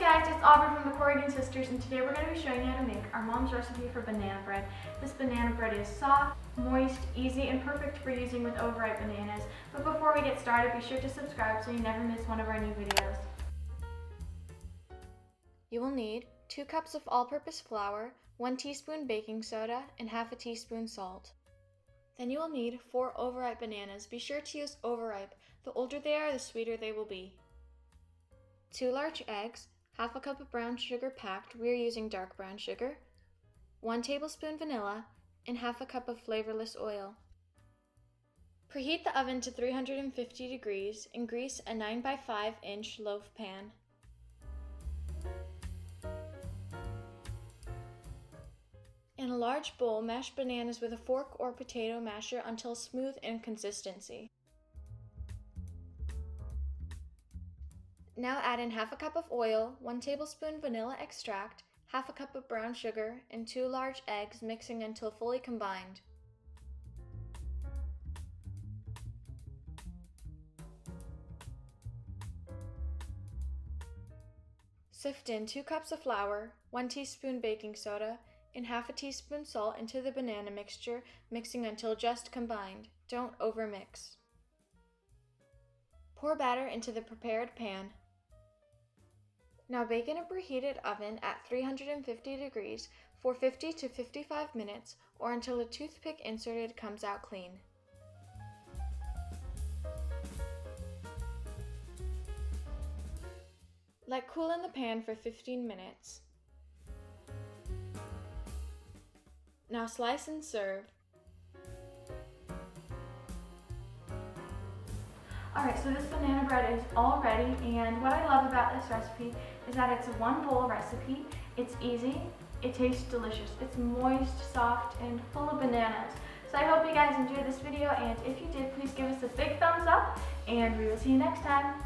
Guys, it's Aubrey from the Corrigan Sisters, and today we're going to be showing you how to make our mom's recipe for banana bread. This banana bread is soft, moist, easy, and perfect for using with overripe bananas. But before we get started, be sure to subscribe so you never miss one of our new videos. You will need 2 cups of all-purpose flour, 1 teaspoon baking soda, and half a teaspoon salt. Then you will need 4 overripe bananas. Be sure to use overripe. The older they are, the sweeter they will be. 2 large eggs, half a cup of brown sugar packed, we are using dark brown sugar, 1 tablespoon vanilla, and half a cup of flavorless oil. Preheat the oven to 350 degrees and grease a 9x5 inch loaf pan. In a large bowl, mash bananas with a fork or potato masher until smooth in consistency. Now add in half a cup of oil, 1 tablespoon vanilla extract, half a cup of brown sugar, and 2 large eggs, mixing until fully combined. Sift in 2 cups of flour, 1 teaspoon baking soda, and half a teaspoon salt into the banana mixture, mixing until just combined. Don't overmix. Pour batter into the prepared pan. Now bake in a preheated oven at 350 degrees for 50 to 55 minutes or until a toothpick inserted comes out clean. Let cool in the pan for 15 minutes. Now slice and serve. Alright, so this banana bread is all ready, and what I love about this recipe is that it's a one bowl recipe. It's easy, it tastes delicious. It's moist, soft, and full of bananas. So I hope you guys enjoyed this video, and if you did, please give us a big thumbs up, and we will see you next time.